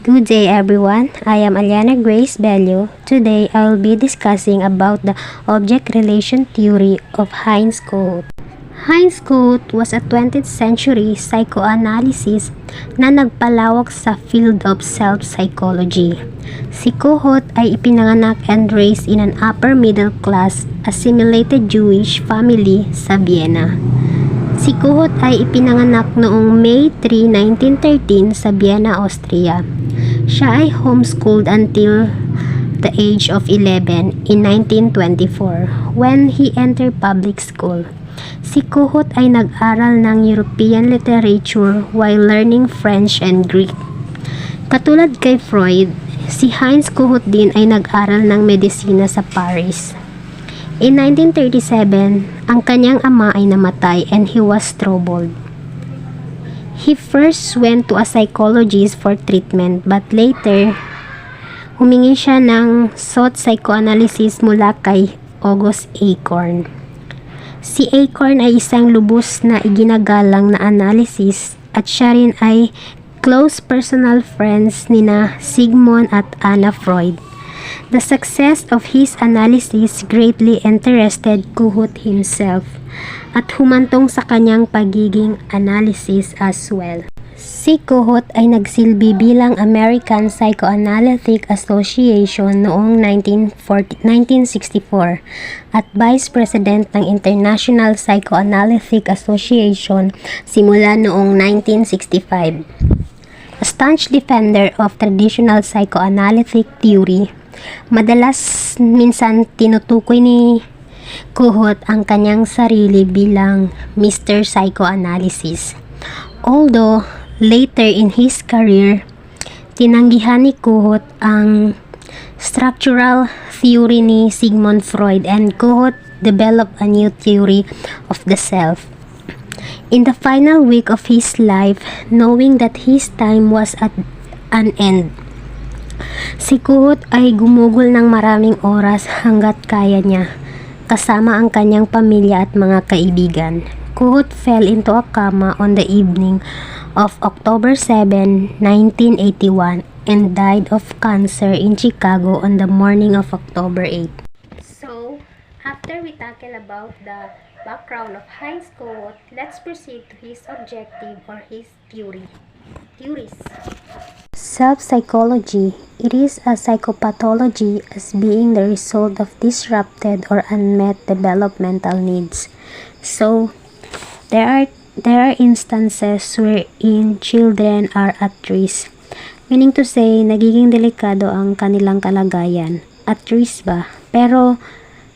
Good day everyone, I am Aliana Grace Bello. Today I will be discussing about the object relation theory of Heinz Kohut. Heinz Kohut was a 20th century psychoanalysis na nagpalawak sa field of self-psychology. Si Kohut ay ipinanganak and raised in an upper middle class assimilated Jewish family sa Vienna. Si Kohut ay ipinanganak noong May 3, 1913 sa Vienna, Austria. Siya ay homeschooled until the age of 11 in 1924 when he entered public school. Si Kohut ay nag-aral ng European literature while learning French and Greek. Katulad kay Freud, si Heinz Kohut din ay nag-aral ng medisina sa Paris. In 1937, ang kanyang ama ay namatay and he was troubled. He first went to a psychologist for treatment but later, humingi siya ng sought psychoanalysis mula kay August Acorn. Si Acorn ay isang lubos na iginagalang na analysis at siya rin ay close personal friends nina Sigmund at Anna Freud. The success of his analysis greatly interested Kohut himself at humantong sa kanyang pagiging analysis as well. Si Kohut ay nagsilbi bilang American Psychoanalytic Association noong 1964 at Vice President ng International Psychoanalytic Association simula noong 1965. A staunch defender of traditional psychoanalytic theory, madalas minsan tinutukoy ni Kohut ang kanyang sarili bilang Mr. Psychoanalysis. Although later in his career, tinanggihan ni Kohut ang structural theory ni Sigmund Freud and Kohut developed a new theory of the self. In the final week of his life, knowing that his time was at an end, si Kohut ay gumugol ng maraming oras hanggat kaya niya, kasama ang kanyang pamilya at mga kaibigan. Kohut fell into a coma on the evening of October 7, 1981 and died of cancer in Chicago on the morning of October 8. So, after we tackle about the background of Heinz Kohut, let's proceed to his objective or his theories. Self-psychology. It is a psychopathology as being the result of disrupted or unmet developmental needs. So, there are instances wherein children are at risk. Meaning to say, nagiging delikado ang kanilang kalagayan. At risk ba? Pero,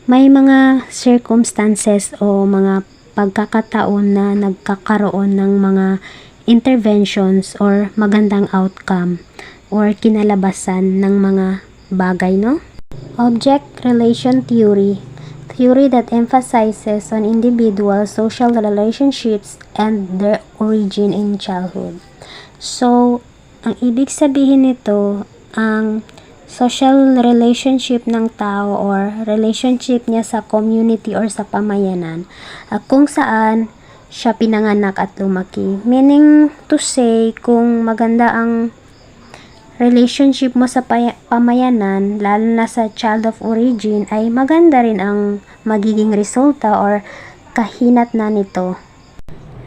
may mga circumstances o mga pagkakataon na nagkakaroon ng mga interventions or magandang outcome or kinalabasan ng mga bagay, no? Object relation theory. Theory that emphasizes on individual social relationships and their origin in childhood. So, ang ibig sabihin nito, ang social relationship ng tao or relationship niya sa community or sa pamayanan, kung saan siya pinanganak at lumaki. Meaning to say, kung maganda ang relationship mo sa pamayanan, lalo na sa child of origin, ay maganda rin ang magiging resulta or kahinat na nito.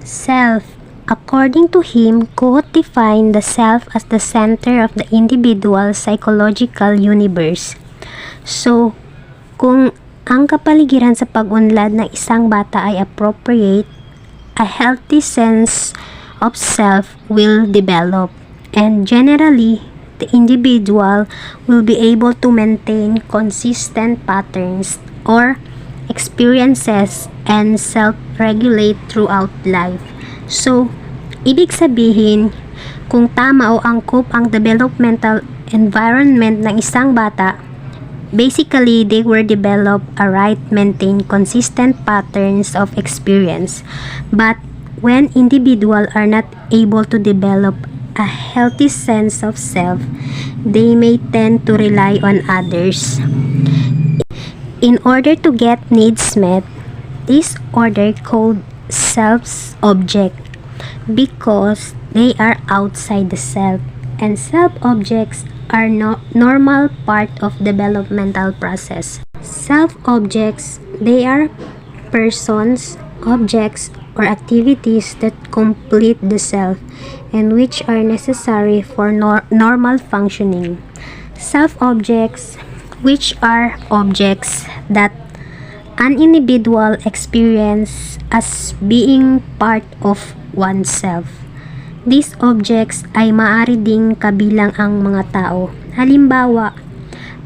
Self. According to him, Kohut defined the self as the center of the individual psychological universe. So, kung ang kapaligiran sa pag-unlad ng isang bata ay appropriate, a healthy sense of self will develop, and generally, the individual will be able to maintain consistent patterns or experiences and self-regulate throughout life. So, ibig sabihin, kung tama o angkop ang developmental environment ng isang bata, basically, they will develop a right, maintain consistent patterns of experience. But when individuals are not able to develop a healthy sense of self, they may tend to rely on others. In order to get needs met, this order called self's object because they are outside the self and self-objects are normal part of developmental process. Self-objects, they are persons, objects, or activities that complete the self and which are necessary for normal functioning. Self-objects, which are objects that an individual experience as being part of oneself. These objects ay maaari ding kabilang ang mga tao. Halimbawa,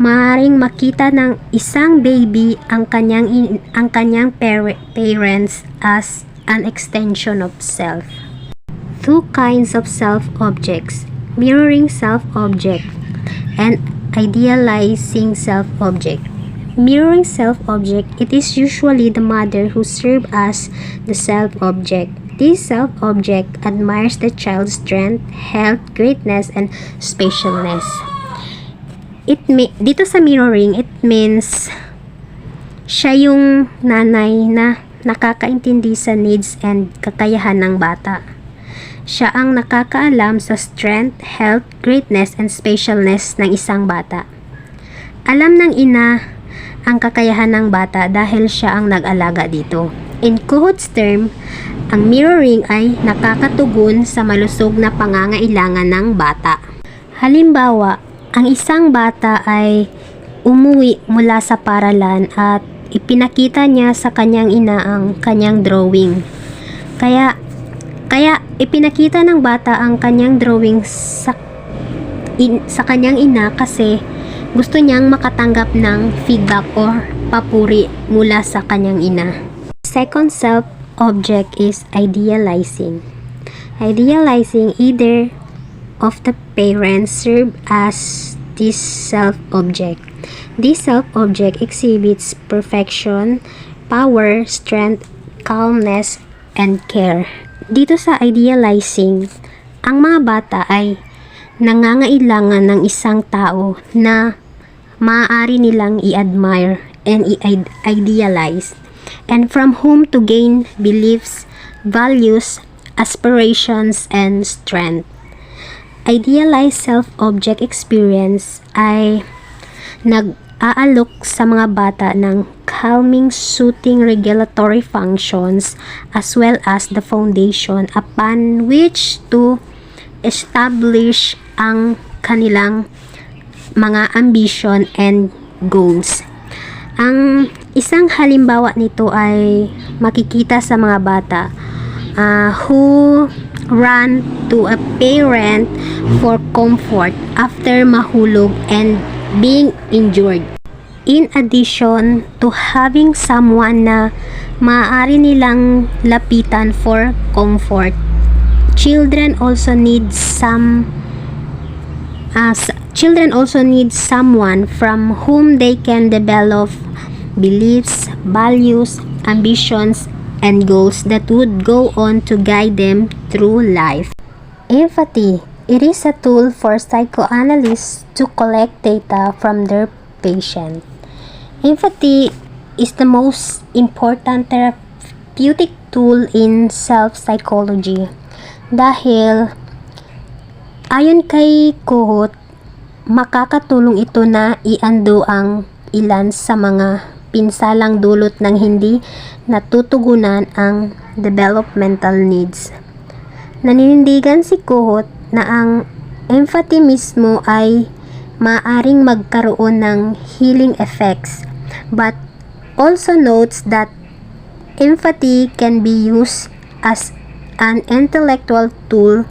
maaaring makita ng isang baby ang kanyang parents as an extension of self. Two kinds of self-objects: mirroring self-object and idealizing self-object. Mirroring self-object, it is usually the mother who serves as the self-object. This self-object admires the child's strength, health, greatness, and specialness. Dito sa mirroring, it means siya yung nanay na nakakaintindi sa needs and kakayahan ng bata. Siya ang nakakaalam sa strength, health, greatness, and specialness ng isang bata. Alam ng ina ang kakayahan ng bata dahil siya ang nag-alaga dito. In Kohut's term, ang mirroring ay nakakatugon sa malusog na pangangailangan ng bata. Halimbawa, ang isang bata ay umuwi mula sa paralan at ipinakita niya sa kanyang ina ang kanyang drawing. Kaya ipinakita ng bata ang kanyang drawing sa kanyang ina kasi gusto niyang makatanggap ng feedback or papuri mula sa kanyang ina. Second self-object is idealizing. Idealizing, either of the parents serve as this self-object. This self-object exhibits perfection, power, strength, calmness, and care. Dito sa idealizing, ang mga bata ay nangangailangan ng isang tao na maaari nilang i-admire and i-idealize, and from whom to gain beliefs, values, aspirations, and strength. Idealized self-object experience ay nag-aalok sa mga bata ng calming, soothing regulatory functions as well as the foundation upon which to establish ang kanilang mga ambition and goals. Ang isang halimbawa nito ay makikita sa mga bata who run to a parent for comfort after mahulog and being injured. In addition to having someone na maaari nilang lapitan for comfort, children also need someone from whom they can develop beliefs, values, ambitions, and goals that would go on to guide them through life. Empathy. It is a tool for psychoanalysts to collect data from their patient. Empathy is the most important therapeutic tool in self-psychology dahil ayon kay Kohut, makakatulong ito na i-undo ang ilan sa mga pinsalang dulot ng hindi natutugunan ang developmental needs. Naninindigan si Kohut na ang empathy mismo ay maaring magkaroon ng healing effects, but also notes that empathy can be used as an intellectual tool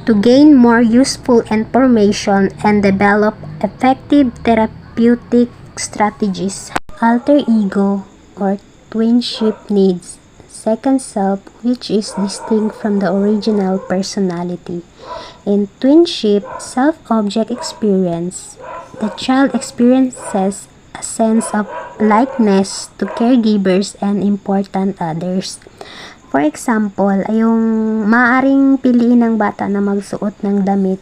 to gain more useful information and develop effective therapeutic strategies. Alter ego or twinship needs second self, which is distinct from the original personality. In twinship self-object experience, the child experiences a sense of likeness to caregivers and important others. For example, yung maaring piliin ng bata na magsuot ng damit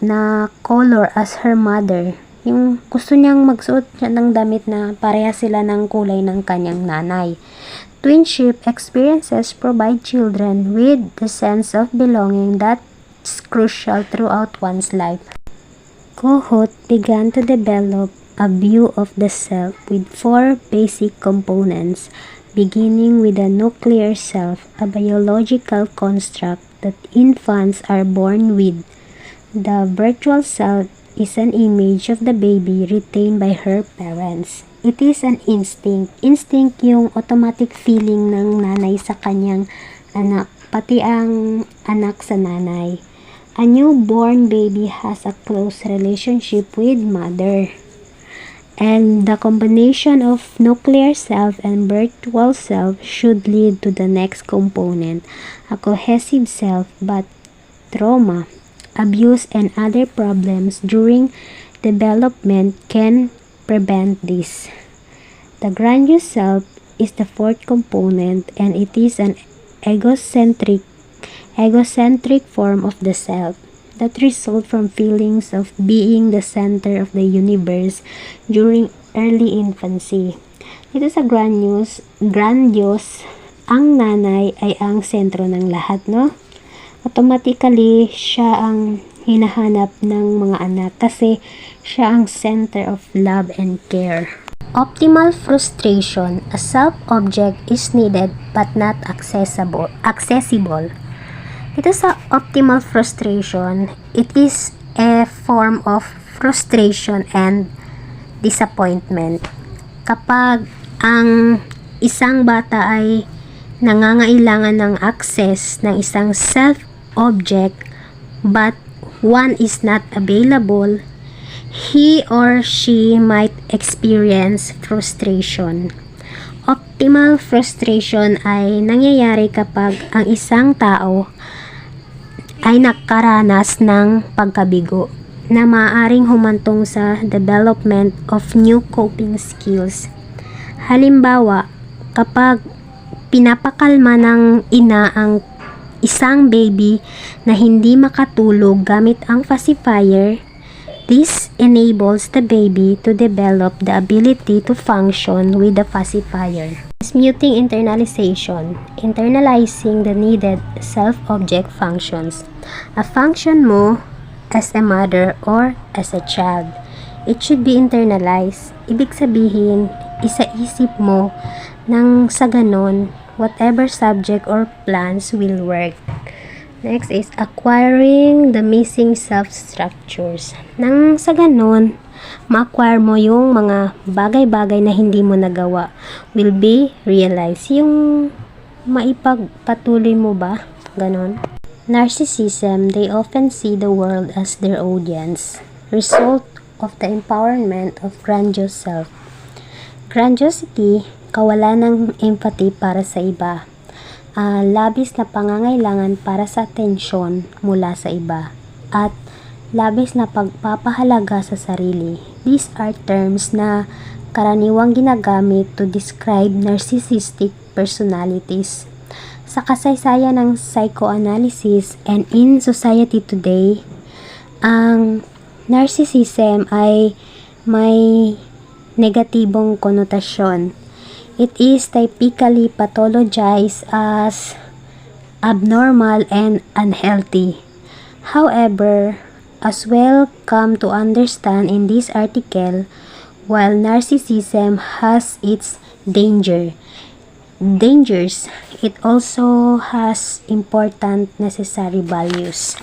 na color as her mother. Yung gusto niyang magsuot ng damit na pareha sila ng kulay ng kanyang nanay. Twinship experiences provide children with the sense of belonging that most crucial throughout one's life. Kohut began to develop a view of the self with 4 basic components, beginning with the nuclear self, a biological construct that infants are born with. The virtual self is an image of the baby retained by her parents. It is an instinct. Instinct yung automatic feeling ng nanay sa kanyang anak, pati ang anak sa nanay. A newborn baby has a close relationship with mother. And the combination of nuclear self and virtual self should lead to the next component, a cohesive self, but trauma, abuse, and other problems during development can prevent this. The grandiose self is the 4th component, and it is an egocentric form of the self that result from feelings of being the center of the universe during early infancy. Ito sa grandiose, ang nanay ay ang sentro ng lahat, no? Automatically, siya ang hinahanap ng mga anak kasi siya ang center of love and care. Optimal frustration, a self-object is needed but not accessible. Ito sa optimal frustration, it is a form of frustration and disappointment. Kapag ang isang bata ay nangangailangan ng access ng isang self-object but one is not available, he or she might experience frustration. Optimal frustration ay nangyayari kapag ang isang tao ay nakaranas ng pagkabigo na maaaring humantong sa development of new coping skills. Halimbawa, kapag pinapakalma ng ina ang isang baby na hindi makatulog gamit ang pacifier, this enables the baby to develop the ability to function with the pacifier. Transmuting internalization, internalizing the needed self-object functions. A function mo as a mother or as a child, it should be internalized. Ibig sabihin, isa-isip mo nang sa ganon, whatever subject or plans will work. Next is acquiring the missing self-structures. Nang sa ganon, ma-acquire mo yung mga bagay-bagay na hindi mo nagawa will be realized. Yung maipagpatuloy mo ba? Ganon. Narcissism, they often see the world as their audience. Result of the empowerment of grandiose self. Grandiosity, kawalan ng empathy para sa iba. Labis na pangangailangan para sa atensyon mula sa iba. At labis na pagpapahalaga sa sarili. These are terms na karaniwang ginagamit to describe narcissistic personalities. Sa kasaysayan ng psychoanalysis and in society today, ang narcissism ay may negatibong konotasyon. It is typically pathologized as abnormal and unhealthy. However, as well come to understand in this article, while narcissism has its dangers, it also has important necessary values.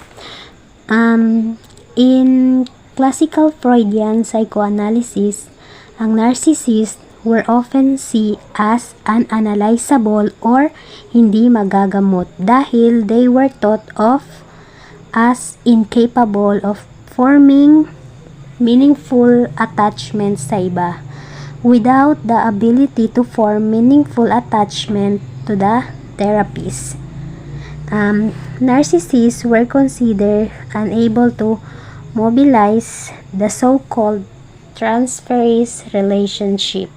In classical Freudian psychoanalysis, ang narcissist were often seen as unanalyzable or hindi magagamot dahil they were thought of as incapable of forming meaningful attachments sa iba. Without the ability to form meaningful attachment to the therapist, narcissists were considered unable to mobilize the so-called transference relationship.